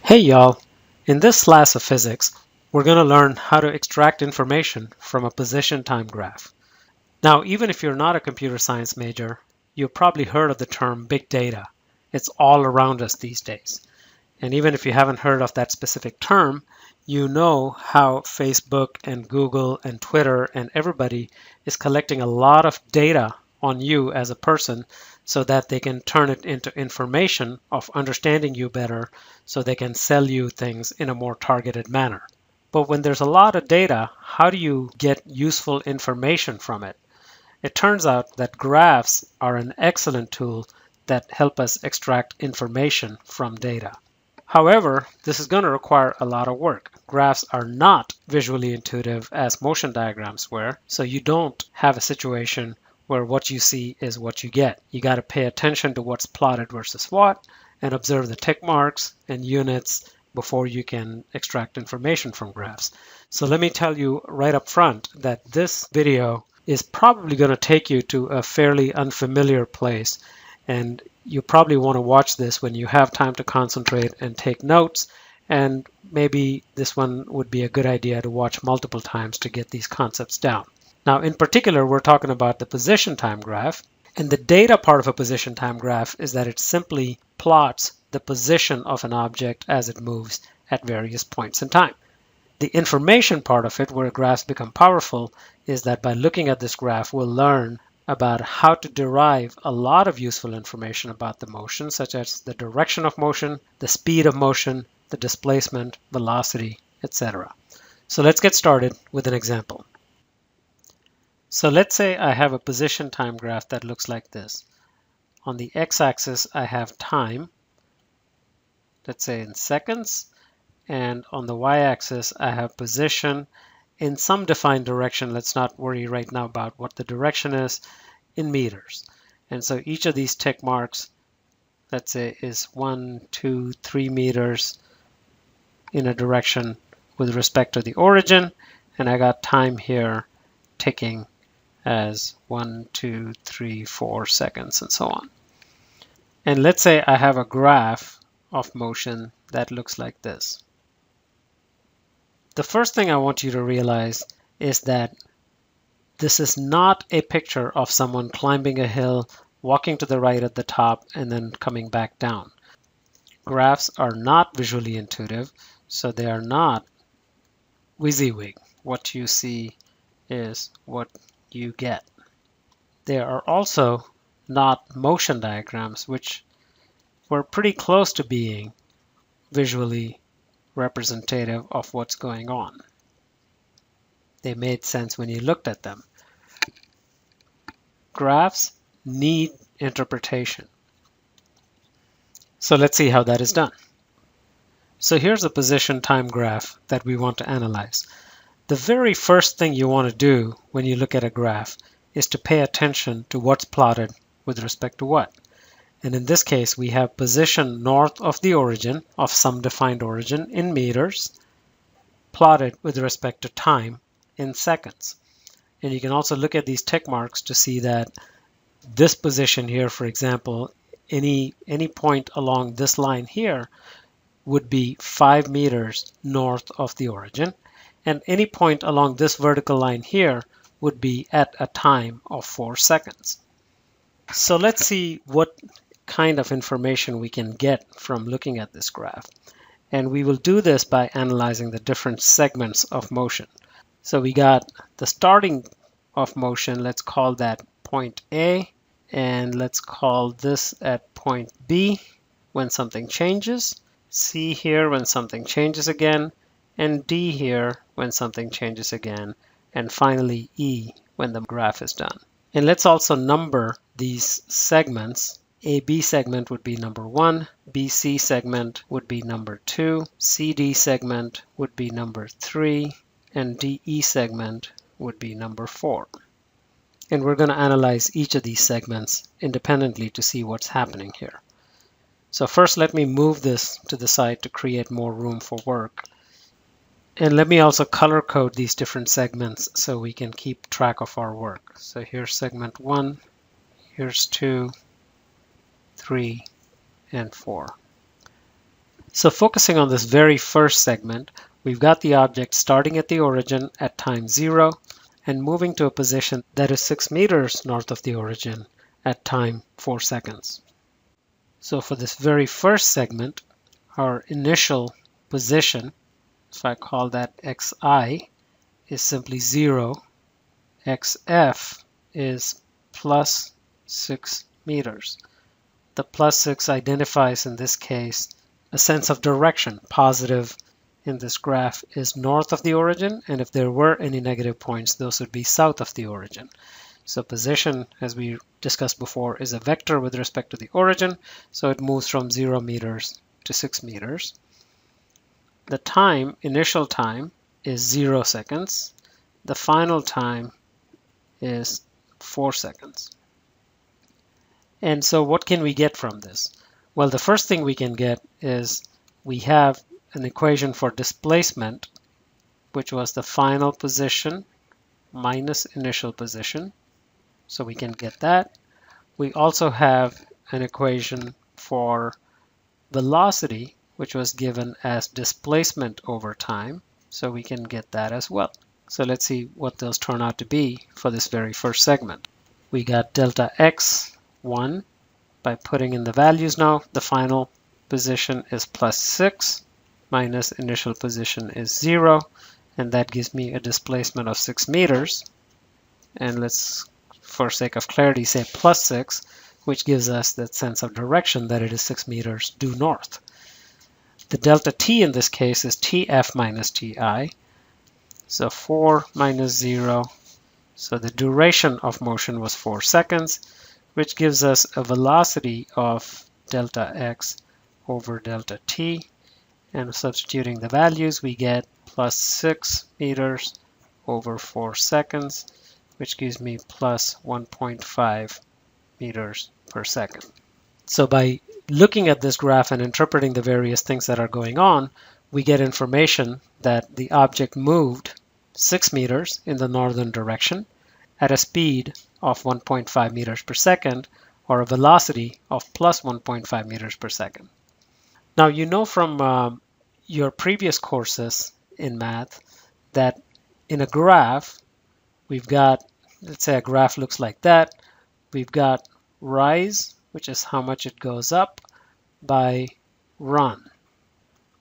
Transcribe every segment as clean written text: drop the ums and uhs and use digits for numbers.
Hey y'all! In this class of physics, we're going to learn how to extract information from a position-time graph. Now, even if you're not a computer science major, you've probably heard of the term big data. It's all around us these days. And even if you haven't heard of that specific term, you know how Facebook and Google and Twitter and everybody is collecting a lot of data on you as a person so that they can turn it into information of understanding you better so they can sell you things in a more targeted manner. But when there's a lot of data, how do you get useful information from it? It turns out that graphs are an excellent tool that help us extract information from data. However, this is going to require a lot of work. Graphs are not visually intuitive as motion diagrams were, so you don't have a situation where what you see is what you get. You got to pay attention to what's plotted versus what, and observe the tick marks and units before you can extract information from graphs. So let me tell you right up front that this video is probably going to take you to a fairly unfamiliar place, and you probably want to watch this when you have time to concentrate and take notes, and maybe this one would be a good idea to watch multiple times to get these concepts down. Now, in particular, we're talking about the position time graph, and the data part of a position time graph is that it simply plots the position of an object as it moves at various points in time. The information part of it, where graphs become powerful, is that by looking at this graph, we'll learn about how to derive a lot of useful information about the motion, such as the direction of motion, the speed of motion, the displacement, velocity, etc. So let's get started with an example. So let's say I have a position time graph that looks like this. On the x-axis, I have time, let's say in seconds, and on the y-axis, I have position in some defined direction. Let's not worry right now about what the direction is, in meters. And so each of these tick marks, let's say, is 1, 2, 3 meters in a direction with respect to the origin, and I got time here ticking as 1, 2, 3, 4 seconds, and so on. And let's say I have a graph of motion that looks like this. The first thing I want you to realize is that this is not a picture of someone climbing a hill, walking to the right at the top, and then coming back down. Graphs are not visually intuitive, so they are not WYSIWYG. What you see is what you get. They are also not motion diagrams, which were pretty close to being visually representative of what's going on. They made sense when you looked at them. Graphs need interpretation. So let's see how that is done. So here's a position time graph that we want to analyze. The very first thing you want to do when you look at a graph is to pay attention to what's plotted with respect to what. And in this case, we have position north of the origin of some defined origin in meters, plotted with respect to time in seconds. And you can also look at these tick marks to see that this position here, for example, any point along this line here would be 5 meters north of the origin, and any point along this vertical line here would be at a time of 4 seconds. So let's see what kind of information we can get from looking at this graph. And we will do this by analyzing the different segments of motion. So we got the starting of motion, let's call that point A, and let's call this at point B when something changes, C here when something changes again, and D here when something changes again, and finally E when the graph is done. And let's also number these segments. AB segment would be number 1, BC segment would be number 2, CD segment would be number 3, and DE segment would be number 4. And we're going to analyze each of these segments independently to see what's happening here. So first, let me move this to the side to create more room for work. And let me also color code these different segments so we can keep track of our work. So here's segment 1, here's 2, 3, and 4. So focusing on this very first segment, we've got the object starting at the origin at time 0 and moving to a position that is 6 meters north of the origin at time 4 seconds. So for this very first segment, our initial position, if I call that xi, is simply 0. xf is plus 6 meters. The plus 6 identifies in this case a sense of direction. Positive in this graph is north of the origin, and if there were any negative points, those would be south of the origin. So position, as we discussed before, is a vector with respect to the origin, so it moves from 0 meters to 6 meters. The time, initial time, is 0 seconds. The final time is 4 seconds. And so what can we get from this? Well, the first thing we can get is we have an equation for displacement, which was the final position minus initial position. So we can get that. We also have an equation for velocity, which was given as displacement over time. So we can get that as well. So let's see what those turn out to be for this very first segment. We got delta x1 by putting in the values now. The final position is plus 6 minus initial position is 0, and that gives me a displacement of 6 meters. And let's, for sake of clarity, say plus 6, which gives us that sense of direction that it is 6 meters due north. The delta t in this case is tf minus ti. So 4 minus 0. So the duration of motion was 4 seconds, which gives us a velocity of delta x over delta t. And substituting the values, we get plus 6 meters over 4 seconds, which gives me plus 1.5 meters per second. So by looking at this graph and interpreting the various things that are going on, we get information that the object moved 6 meters in the northern direction at a speed of 1.5 meters per second, or a velocity of plus 1.5 meters per second. Now, you know from your previous courses in math that in a graph, we've got, let's say a graph looks like that. We've got rise, which is how much it goes up, by run,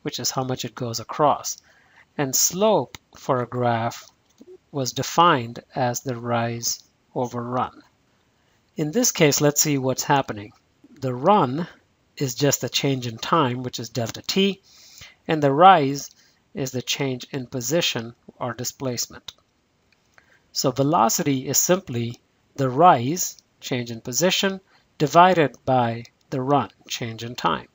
which is how much it goes across. And slope for a graph was defined as the rise over run. In this case, let's see what's happening. The run is just a change in time, which is delta t, and the rise is the change in position or displacement. So velocity is simply the rise, change in position, divided by the run, change in time.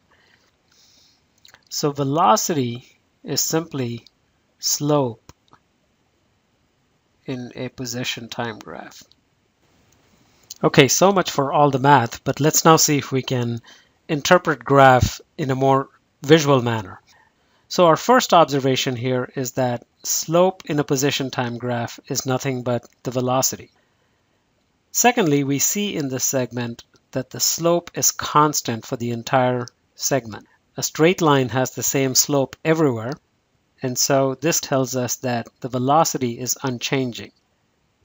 So velocity is simply slope in a position time graph. Okay, so much for all the math, but let's now see if we can interpret graph in a more visual manner. So our first observation here is that slope in a position time graph is nothing but the velocity. Secondly, we see in this segment that the slope is constant for the entire segment. A straight line has the same slope everywhere, and so this tells us that the velocity is unchanging.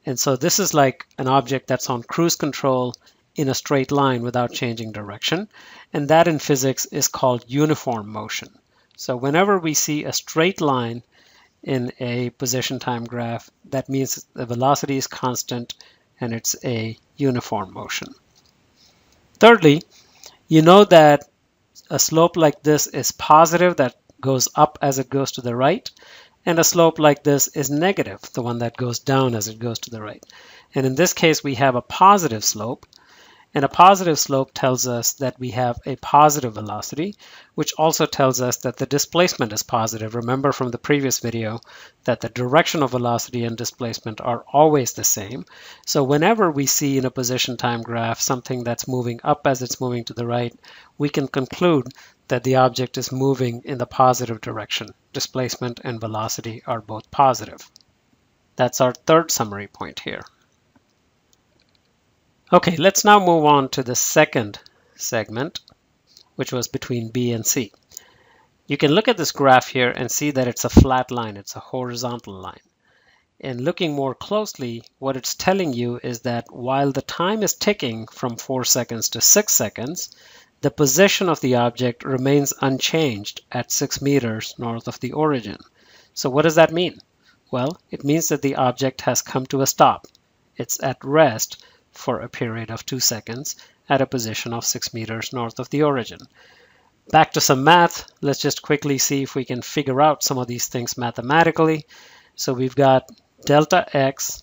And so this is like an object that's on cruise control in a straight line without changing direction, and that in physics is called uniform motion. So whenever we see a straight line in a position time graph, that means the velocity is constant and it's a uniform motion. Thirdly, you know that a slope like this is positive, that goes up as it goes to the right, and a slope like this is negative, the one that goes down as it goes to the right. And in this case, we have a positive slope, and a positive slope tells us that we have a positive velocity, which also tells us that the displacement is positive. Remember from the previous video that the direction of velocity and displacement are always the same. So whenever we see in a position time graph something that's moving up as it's moving to the right, we can conclude that the object is moving in the positive direction. Displacement and velocity are both positive. That's our third summary point here. Okay, let's now move on to the second segment, which was between B and C. You can look at this graph here and see that it's a flat line, it's a horizontal line. And looking more closely, what it's telling you is that while the time is ticking from 4 seconds to 6 seconds, the position of the object remains unchanged at 6 meters north of the origin. So what does that mean? Well, it means that the object has come to a stop. It's at rest for a period of 2 seconds at a position of 6 meters north of the origin. Back to some math. Let's just quickly see if we can figure out some of these things mathematically. So we've got delta x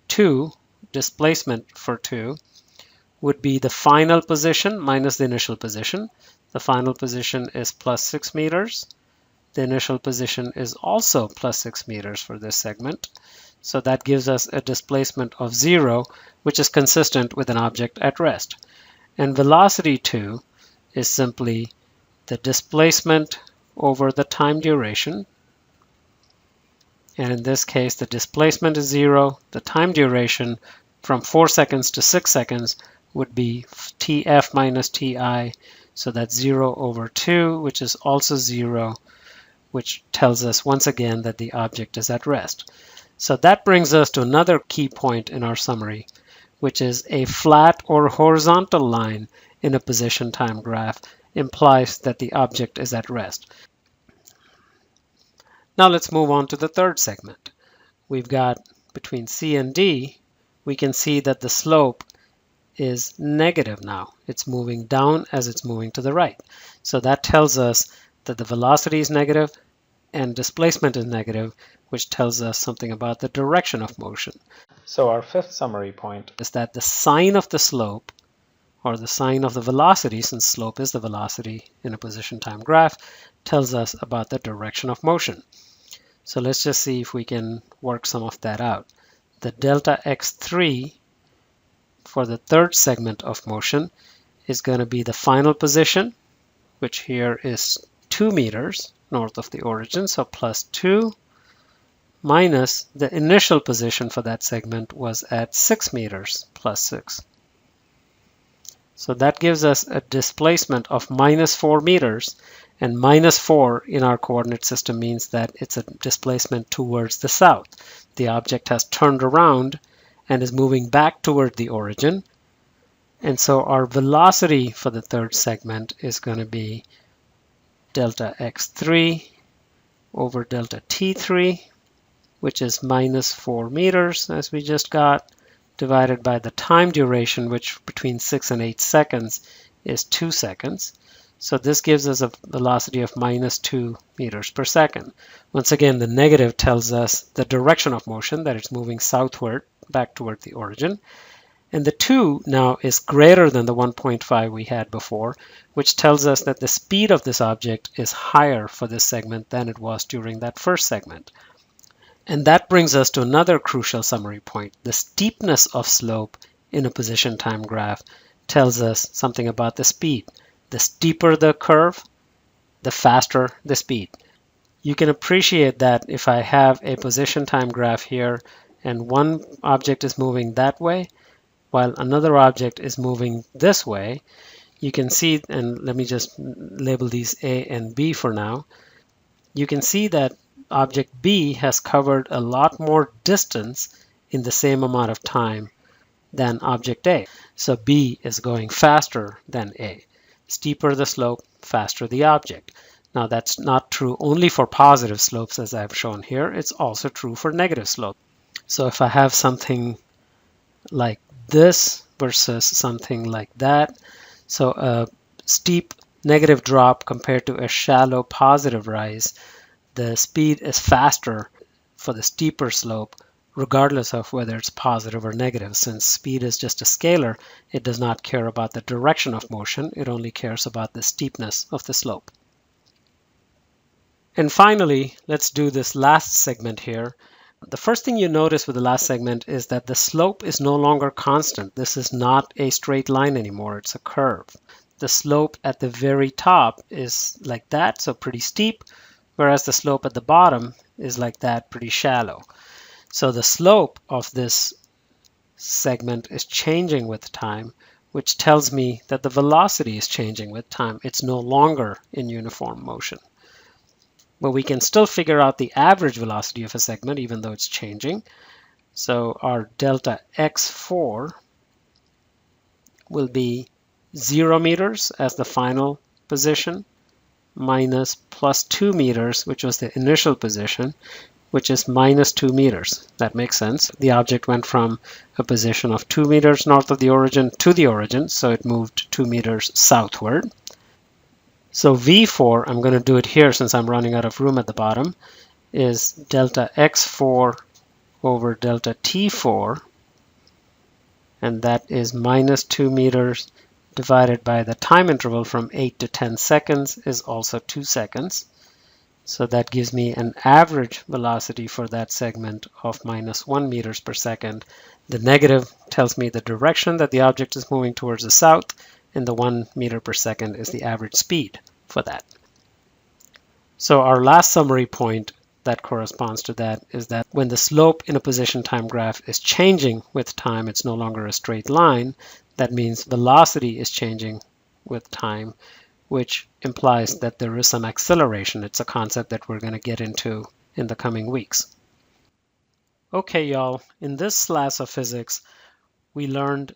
2, displacement for 2, would be the final position minus the initial position. The final position is plus 6 meters. The initial position is also plus 6 meters for this segment. So that gives us a displacement of 0, which is consistent with an object at rest. And velocity 2 is simply the displacement over the time duration. And in this case, the displacement is 0. The time duration from 4 seconds to 6 seconds would be Tf minus Ti. So that's 0 over 2, which is also 0, which tells us once again that the object is at rest. So that brings us to another key point in our summary, which is a flat or horizontal line in a position time graph implies that the object is at rest. Now let's move on to the third segment. We've got between C and D, we can see that the slope is negative now. It's moving down as it's moving to the right. So that tells us that the velocity is negative and displacement is negative, which tells us something about the direction of motion. So our fifth summary point is that the sign of the slope, or the sign of the velocity, since slope is the velocity in a position time graph, tells us about the direction of motion. So let's just see if we can work some of that out. The delta x3 for the third segment of motion is going to be the final position, which here is 2 meters north of the origin, so plus 2, minus the initial position for that segment was at 6 meters, plus 6. So that gives us a displacement of minus 4 meters, and minus 4 in our coordinate system means that it's a displacement towards the south. The object has turned around and is moving back toward the origin. And so our velocity for the third segment is going to be delta x3 over delta t3, which is minus 4 meters, as we just got, divided by the time duration, which between 6 and 8 seconds is 2 seconds. So this gives us a velocity of minus 2 meters per second. Once again, the negative tells us the direction of motion, that it's moving southward back toward the origin. And the 2 now is greater than the 1.5 we had before, which tells us that the speed of this object is higher for this segment than it was during that first segment. And that brings us to another crucial summary point. The steepness of slope in a position time graph tells us something about the speed. The steeper the curve, the faster the speed. You can appreciate that if I have a position time graph here and one object is moving that way while another object is moving this way, you can see, and let me just label these A and B for now, you can see that object B has covered a lot more distance in the same amount of time than object A. So B is going faster than A. Steeper the slope, faster the object. Now that's not true only for positive slopes as I've shown here, it's also true for negative slope. So if I have something like this versus something like that, so a steep negative drop compared to a shallow positive rise, the speed is faster for the steeper slope regardless of whether it's positive or negative. Since speed is just a scalar, it does not care about the direction of motion, it only cares about the steepness of the slope. And finally, let's do this last segment here. The first thing you notice with the last segment is that the slope is no longer constant. This is not a straight line anymore, it's a curve. The slope at the very top is like that, so pretty steep, whereas the slope at the bottom is like that, pretty shallow. So the slope of this segment is changing with time, which tells me that the velocity is changing with time. It's no longer in uniform motion. but we can still figure out the average velocity of a segment even though it's changing. So our delta x4 will be 0 meters as the final position minus plus 2 meters, which was the initial position, which is minus 2 meters. That makes sense. The object went from a position of 2 meters north of the origin to the origin, so it moved 2 meters southward. So V4, I'm going to do it here since I'm running out of room at the bottom, is delta x4 over delta t4, and that is minus 2 meters divided by the time interval from 8 to 10 seconds is also 2 seconds. So that gives me an average velocity for that segment of minus 1 meters per second. The negative tells me the direction that the object is moving towards the south, and the 1 meter per second is the average speed for that. So our last summary point that corresponds to that is that when the slope in a position time graph is changing with time, it's no longer a straight line. That means velocity is changing with time, which implies that there is some acceleration. It's a concept that we're going to get into in the coming weeks. Okay, y'all, in this class of physics, we learned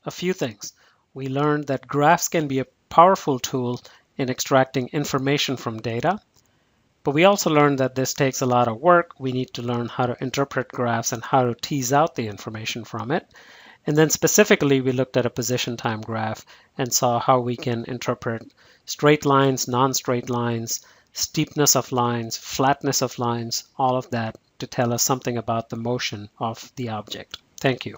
a few things. We learned that graphs can be a powerful tool in extracting information from data, but we also learned that this takes a lot of work. We need to learn how to interpret graphs and how to tease out the information from it. And then specifically, we looked at a position time graph and saw how we can interpret straight lines, non-straight lines, steepness of lines, flatness of lines, all of that to tell us something about the motion of the object. Thank you.